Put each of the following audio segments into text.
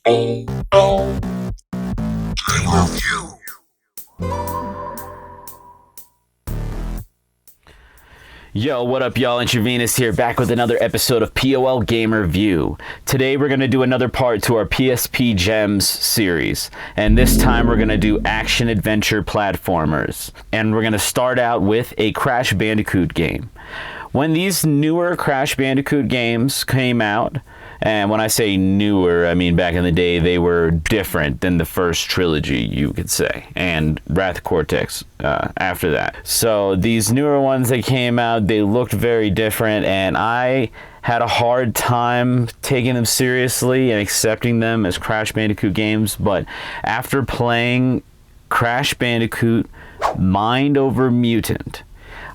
Yo, what up, y'all? Intravenous here, back with another episode of POL Gamer View. Today we're going to do another part to our PSP Gems series, and this time we're going to do action-adventure platformers. And we're going to start out with a Crash Bandicoot game. When these newer Crash Bandicoot games came out, and when I say newer, I mean back in the day they were different than the first trilogy, you could say, and Wrath of Cortex after that. So these newer ones that came out, they looked very different, and I had a hard time taking them seriously and accepting them as Crash Bandicoot games. But after playing Crash Bandicoot Mind Over Mutant,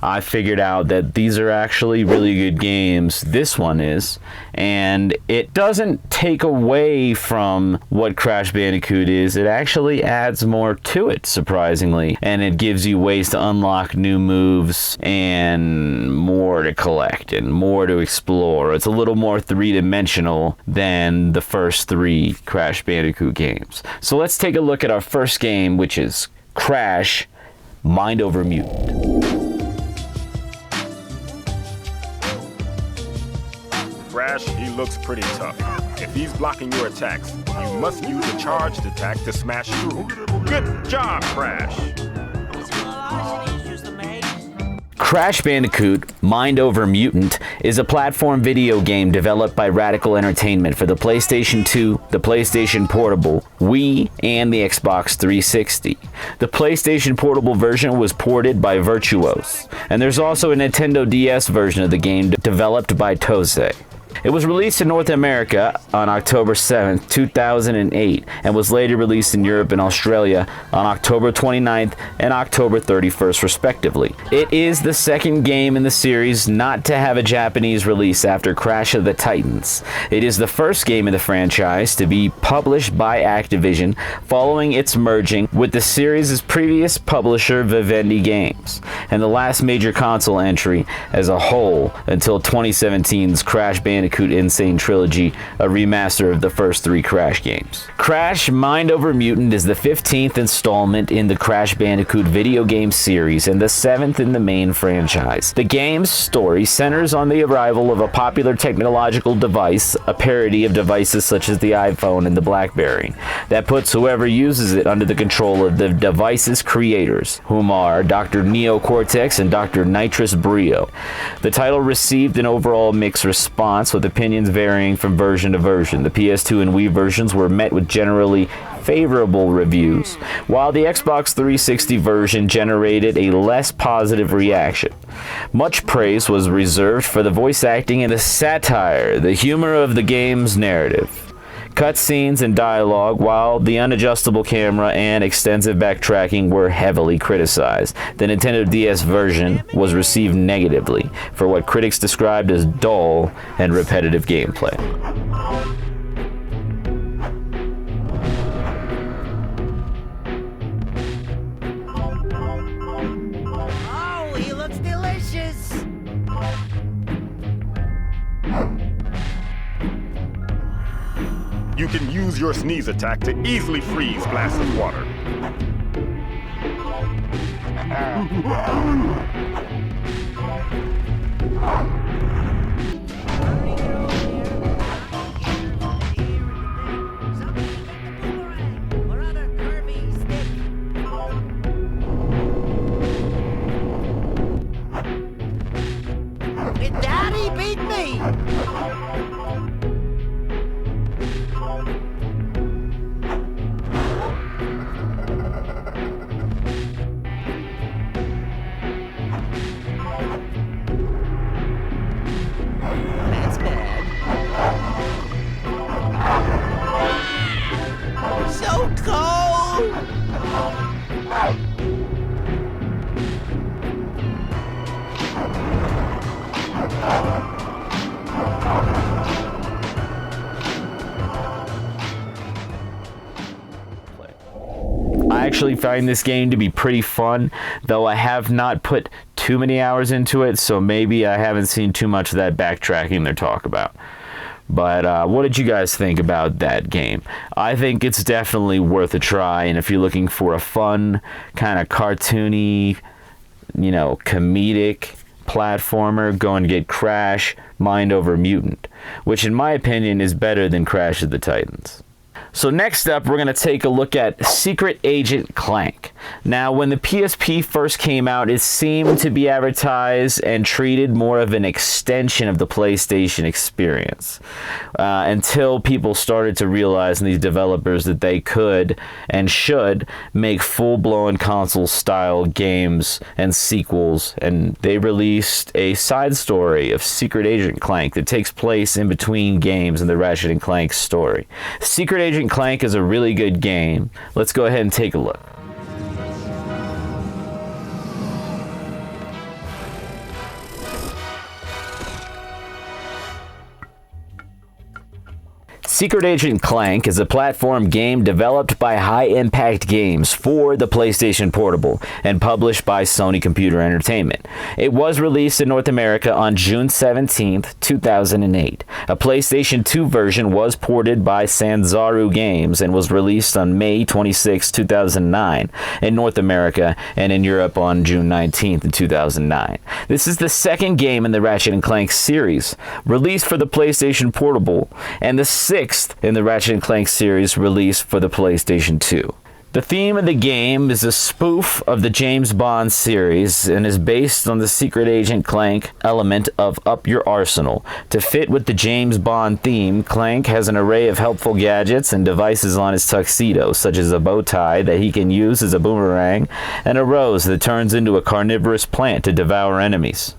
I figured out that these are actually really good games. This one is, and it doesn't take away from what Crash Bandicoot is. It actually adds more to it, surprisingly, and it gives you ways to unlock new moves and more to collect and more to explore. It's a little more three-dimensional than the first three Crash Bandicoot games. So let's take a look at our first game, which is Crash Mind Over Mutant. Crash, he looks pretty tough. If he's blocking your attacks, you must use a charged attack to smash through. Good job, Crash! Crash Bandicoot Mind Over Mutant is a platform video game developed by Radical Entertainment for the PlayStation 2, the PlayStation Portable, Wii, and the Xbox 360. The PlayStation Portable version was ported by Virtuos, and there's also a Nintendo DS version of the game developed by Toze. It was released in North America on October 7th, 2008, and was later released in Europe and Australia on October 29th and October 31st, respectively. It is the second game in the series not to have a Japanese release after Crash of the Titans. It is the first game in the franchise to be published by Activision following its merging with the series' previous publisher, Vivendi Games, and the last major console entry as a whole until 2017's Crash Bandicoot N. Sane Trilogy, a remaster of the first three Crash games. Crash Mind Over Mutant is the 15th installment in the Crash Bandicoot video game series and the 7th in the main franchise. The game's story centers on the arrival of a popular technological device, a parody of devices such as the iPhone and the BlackBerry, that puts whoever uses it under the control of the device's creators, whom are Dr. Neo Cortex and Dr. Nitrous Brio. The title received an overall mixed response, with opinions varying from version to version. The PS2 and Wii versions were met with generally favorable reviews, while the Xbox 360 version generated a less positive reaction. Much praise was reserved for the voice acting and the satire, the humor of the game's narrative, cutscenes and dialogue, while the unadjustable camera and extensive backtracking were heavily criticized. The Nintendo DS version was received negatively for what critics described as dull and repetitive gameplay. Oh, he looks delicious! You can use your sneeze attack to easily freeze glass of water. Did Daddy beat me? That's bad. So cold! I actually find this game to be pretty fun, though I have not put too many hours into it, so maybe I haven't seen too much of that backtracking they're talking about. But what did you guys think about that game? I think it's definitely worth a try, and if you're looking for a fun, kind of cartoony, comedic platformer, go and get Crash Mind Over Mutant, which in my opinion is better than Crash of the Titans. So next up, we're going to take a look at Secret Agent Clank. Now, when the PSP first came out, it seemed to be advertised and treated more of an extension of the PlayStation experience, until people started to realize, and these developers, that they could and should make full-blown console-style games and sequels, and they released a side story of Secret Agent Clank that takes place in between games in the Ratchet & Clank story. Secret Agent Clank is a really good game. Let's go ahead and take a look. Secret Agent Clank is a platform game developed by High Impact Games for the PlayStation Portable and published by Sony Computer Entertainment. It was released in North America on June 17, 2008. A PlayStation 2 version was ported by Sanzaru Games and was released on May 26, 2009 in North America, and in Europe on June 19, 2009. This is the second game in the Ratchet & Clank series released for the PlayStation Portable, and the sixth in the Ratchet & Clank series released for the PlayStation 2. The theme of the game is a spoof of the James Bond series and is based on the Secret Agent Clank element of Up Your Arsenal. To fit with the James Bond theme, Clank has an array of helpful gadgets and devices on his tuxedo, such as a bow tie that he can use as a boomerang and a rose that turns into a carnivorous plant to devour enemies.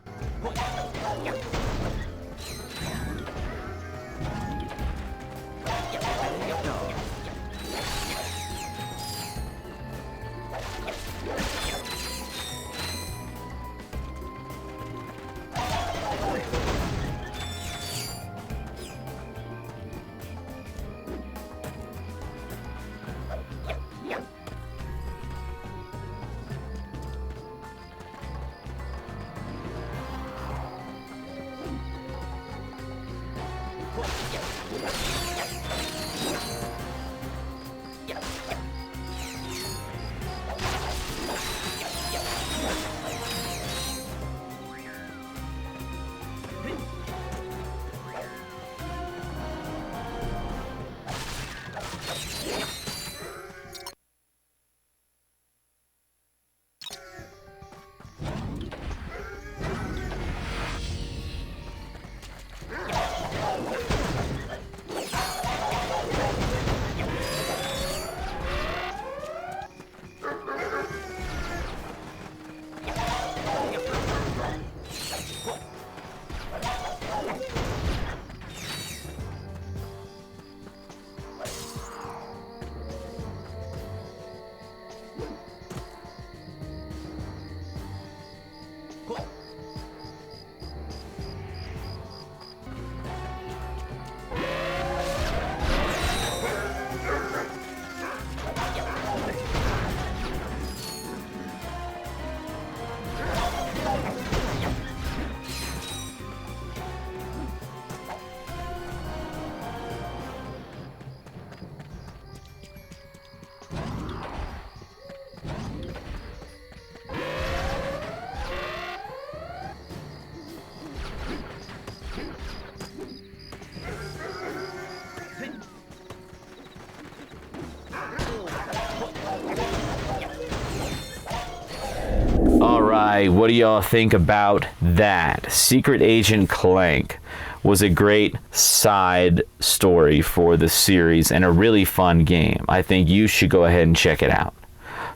Alright, what do y'all think about that? Secret Agent Clank was a great side story for the series and a really fun game. I think you should go ahead and check it out.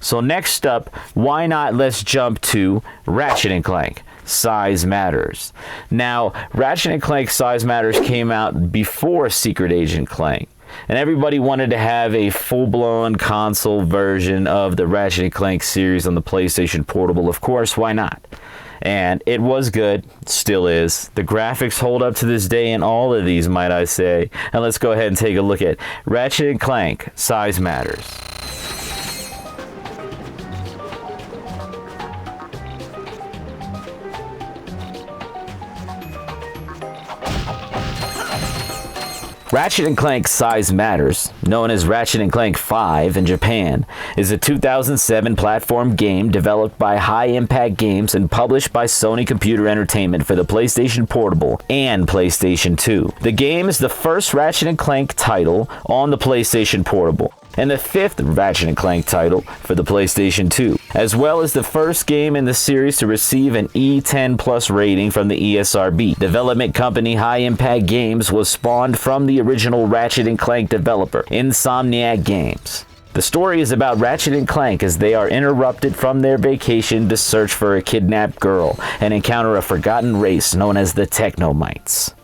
So next up, why not let's jump to Ratchet & Clank Size Matters. Now, Ratchet & Clank Size Matters came out before Secret Agent Clank, and everybody wanted to have a full-blown console version of the Ratchet & Clank series on the PlayStation Portable. Of course, why not? And it was good, still is. The graphics hold up to this day in all of these, might I say. And let's go ahead and take a look at Ratchet & Clank Size Matters. Ratchet & Clank Size Matters, known as Ratchet & Clank 5 in Japan, is a 2007 platform game developed by High Impact Games and published by Sony Computer Entertainment for the PlayStation Portable and PlayStation 2. The game is the first Ratchet & Clank title on the PlayStation Portable, and the fifth Ratchet & Clank title for the PlayStation 2, as well as the first game in the series to receive an E10+ rating from the ESRB. Development company High Impact Games was spawned from the original Ratchet & Clank developer, Insomniac Games. The story is about Ratchet & Clank as they are interrupted from their vacation to search for a kidnapped girl and encounter a forgotten race known as the Technomites.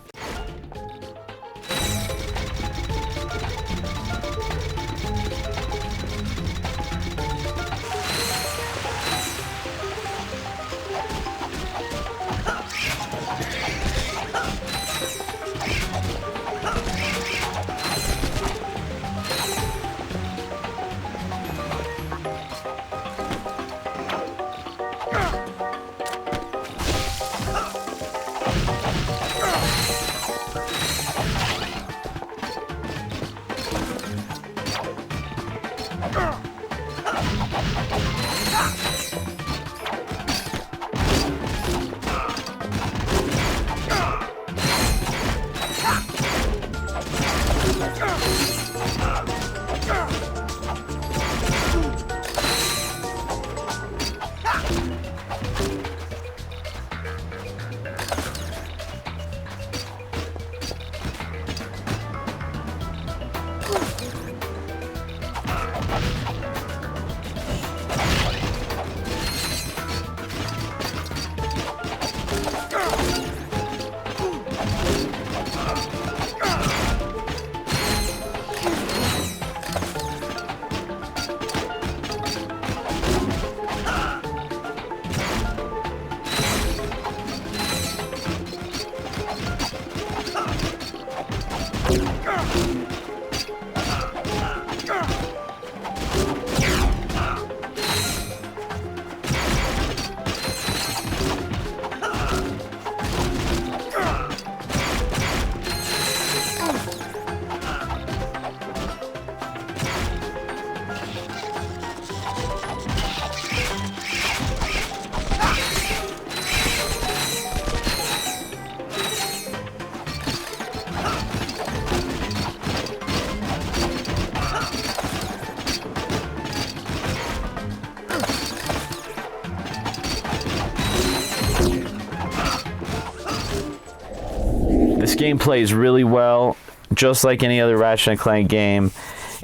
This game plays really well, just like any other Ratchet & Clank game,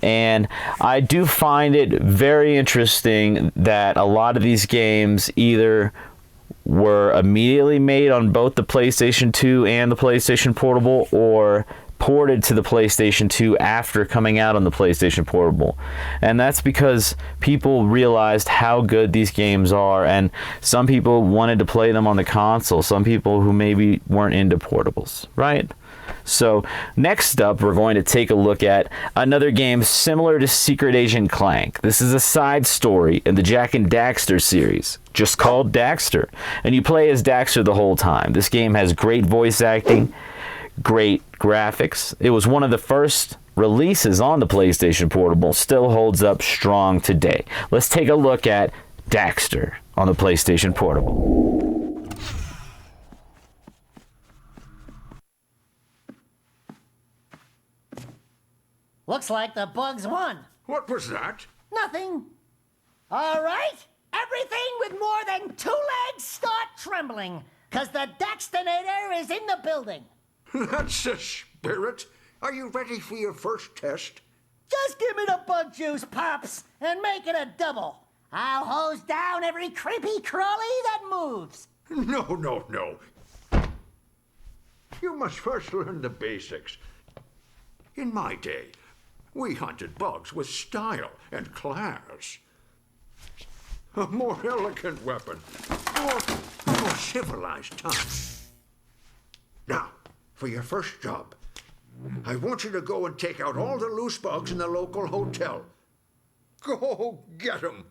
and I do find it very interesting that a lot of these games either were immediately made on both the PlayStation 2 and the PlayStation Portable, or ported to the PlayStation 2 after coming out on the PlayStation Portable. And that's because people realized how good these games are, and some people wanted to play them on the console, some people who maybe weren't into portables, right? So next up, we're going to take a look at another game similar to Secret Agent Clank. This is a side story in the Jak and Daxter series, just called Daxter, and you play as Daxter the whole time. This game has great voice acting, great graphics. It was one of the first releases on the PlayStation Portable, still holds up strong today. Let's take a look at Daxter on the PlayStation Portable. Looks like the bugs won. What was that? Nothing. All right. Everything with more than 2 legs start trembling, because the Daxtonator is in the building. That's the spirit. Are you ready for your first test? Just give me the bug juice, Pops, and make it a double. I'll hose down every creepy crawly that moves. No. You must first learn the basics. In my day, we hunted bugs with style and class. A more elegant weapon, a more civilized touch. Now, for your first job, I want you to go and take out all the loose bugs in the local hotel. Go get 'em.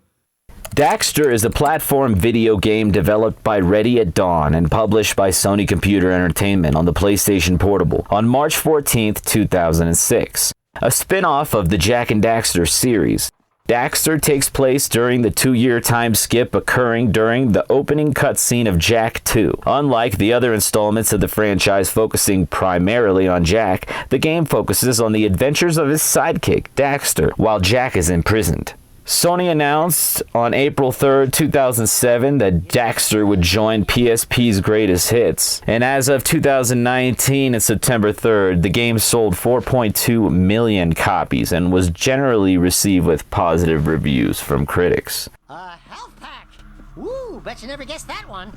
Daxter is a platform video game developed by Ready at Dawn and published by Sony Computer Entertainment on the PlayStation Portable on March 14th, 2006. A spin-off of the Jak and Daxter series. Daxter takes place during the 2-year time skip occurring during the opening cutscene of Jak 2. Unlike the other installments of the franchise focusing primarily on Jak, the game focuses on the adventures of his sidekick, Daxter, while Jak is imprisoned. Sony announced on April 3rd, 2007 that Daxter would join PSP's Greatest Hits, and as of 2019 and September 3rd, the game sold 4.2 million copies and was generally received with positive reviews from critics. A health pack! Woo, bet you never guessed that one.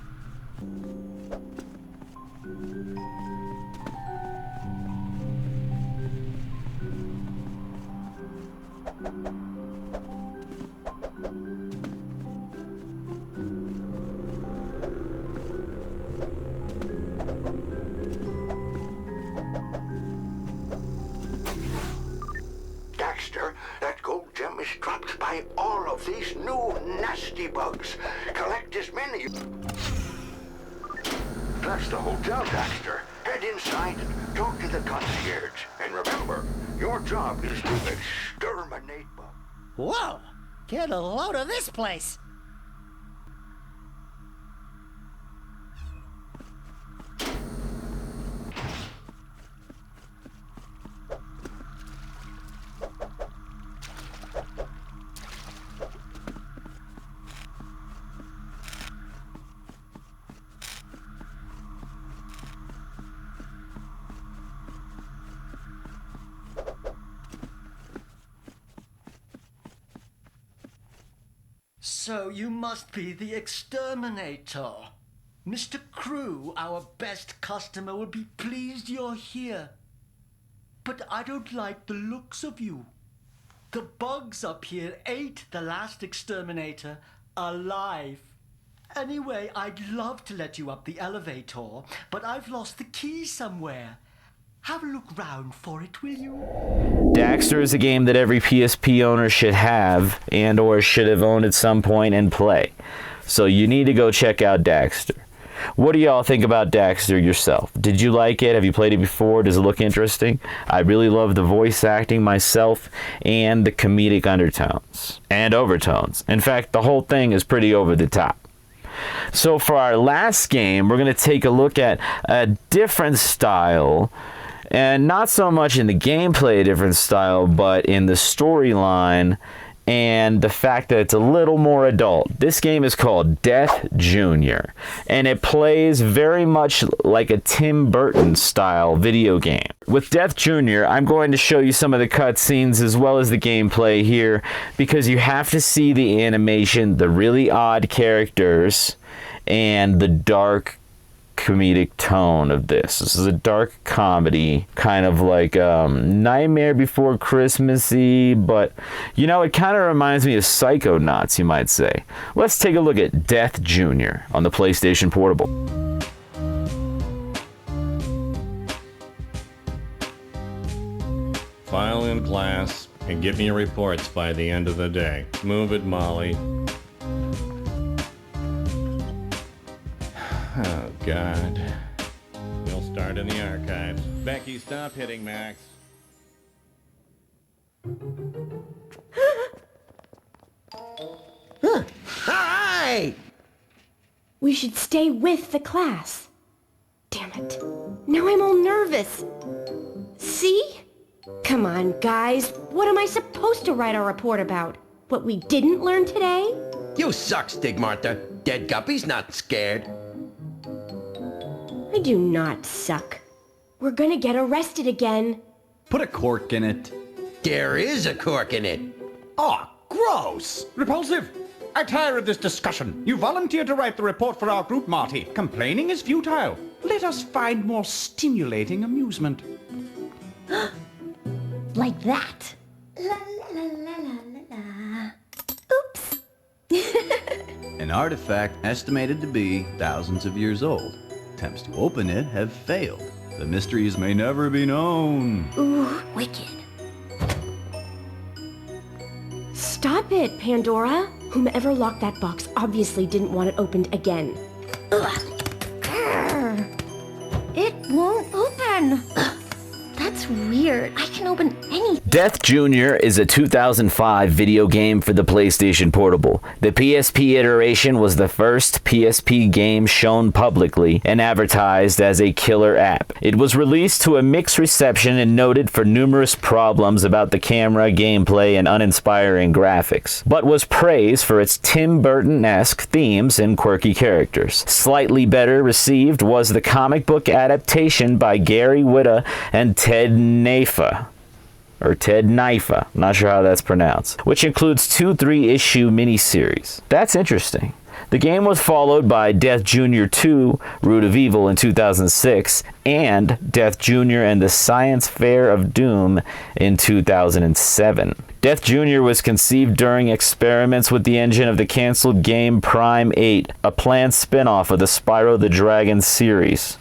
Daxter, that gold gem is dropped by all of these new nasty bugs. Collect as many. That's the hotel, Daxter. Head inside and talk to the concierge. And remember, your job is to exterminate bugs. Whoa! Get a load of this place! So you must be the exterminator. Mr. Crew, our best customer, will be pleased you're here. But I don't like the looks of you. The bugs up here ate the last exterminator alive. Anyway, I'd love to let you up the elevator, but I've lost the key somewhere. Have a look round for it, will you? Daxter is a game that every PSP owner should have and or should have owned at some point and play. So you need to go check out Daxter. What do y'all think about Daxter yourself? Did you like it? Have you played it before? Does it look interesting? I really love the voice acting myself and the comedic undertones and overtones. In fact, the whole thing is pretty over the top. So for our last game, we're going to take a look at a different style, and not so much in the gameplay a different style, but in the storyline and the fact that it's a little more adult. This game is called Death Jr., and it plays very much like a Tim Burton style video game. With Death Jr., I'm going to show you some of the cutscenes as well as the gameplay here, because you have to see the animation, the really odd characters, and the dark comedic tone of this. This is a dark comedy, kind of like Nightmare Before Christmassy, but you know, it kind of reminds me of Psychonauts, you might say. Let's take a look at Death Jr. on the PlayStation Portable. File in class and give me your reports by the end of the day. Move it, Molly. Oh, God. We'll start in the archives. Becky, stop hitting Max. Hi! We should stay with the class. Damn it. Now I'm all nervous. See? Come on, guys. What am I supposed to write our report about? What we didn't learn today? You suck, Stigmartha. Dead Guppy's not scared. I do not suck. We're gonna get arrested again. Put a cork in it. There is a cork in it. Aw, gross! Repulsive! I tire of this discussion. You volunteered to write the report for our group, Marty. Complaining is futile. Let us find more stimulating amusement. Like that. La la la la la la. Oops. An artifact estimated to be thousands of years old. Attempts to open it have failed. The mysteries may never be known. Ooh, wicked. Stop it, Pandora. Whomever locked that box obviously didn't want it opened again. Ugh. Grr. It won't open. Ugh. That's weird. I can open anything. Death Jr. is a 2005 video game for the PlayStation Portable. The PSP iteration was the first PSP game shown publicly and advertised as a killer app. It was released to a mixed reception and noted for numerous problems about the camera, gameplay, and uninspiring graphics, but was praised for its Tim Burton-esque themes and quirky characters. Slightly better received was the comic book adaptation by Gary Whitta and Ted Naifeh. Or Ted Naifeh, I'm not sure how that's pronounced, which includes 2 3-issue miniseries. That's interesting. The game was followed by Death Jr. 2, Root of Evil in 2006, and Death Jr. and the Science Fair of Doom in 2007. Death Jr. was conceived during experiments with the engine of the canceled game Prime 8, a planned spin-off of the Spyro the Dragon series.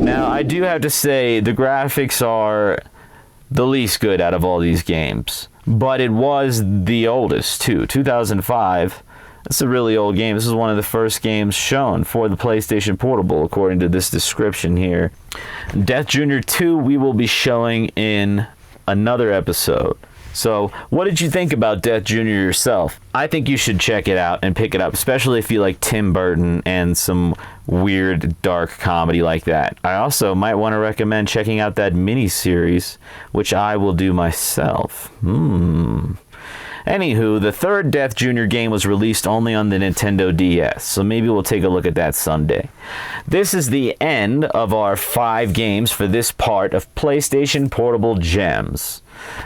Now, I do have to say, the graphics are the least good out of all these games. But it was the oldest, too. 2005. That's a really old game. This is one of the first games shown for the PlayStation Portable, according to this description here. Death Jr. 2 we will be showing in another episode. So, what did you think about Death Jr. yourself? I think you should check it out and pick it up, especially if you like Tim Burton and some weird, dark comedy like that. I also might want to recommend checking out that mini-series, which I will do myself. Anywho, the third Death Jr. game was released only on the Nintendo DS, so maybe we'll take a look at that Sunday. This is the end of our 5 games for this part of PlayStation Portable Gems.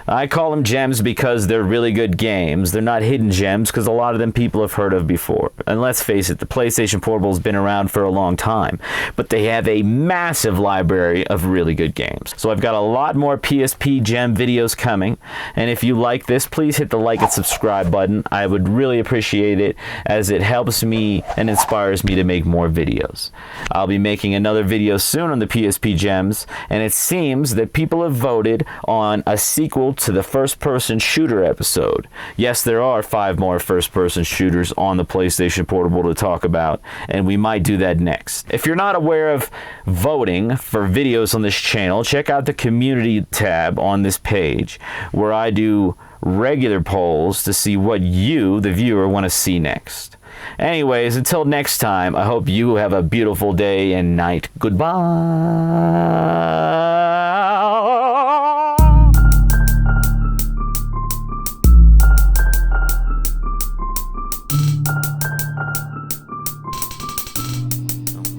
I call them gems because they're really good games. They're not hidden gems because a lot of them people have heard of before. And let's face it, the PlayStation Portable has been around for a long time, but they have a massive library of really good games. So I've got a lot more PSP gem videos coming, and if you like this, please hit the like and subscribe button. I would really appreciate it, as it helps me and inspires me to make more videos. I'll be making another video soon on the PSP gems, and it seems that people have voted on a sequel to the first-person shooter episode. Yes, there are 5 more first-person shooters on the PlayStation Portable to talk about, and we might do that next. If you're not aware of voting for videos on this channel, check out the community tab on this page, where I do regular polls to see what you, the viewer, want to see next. Anyways, until next time, I hope you have a beautiful day and night. Goodbye.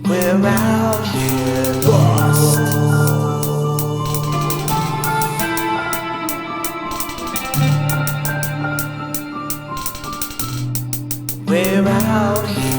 We're out here lost. We're out here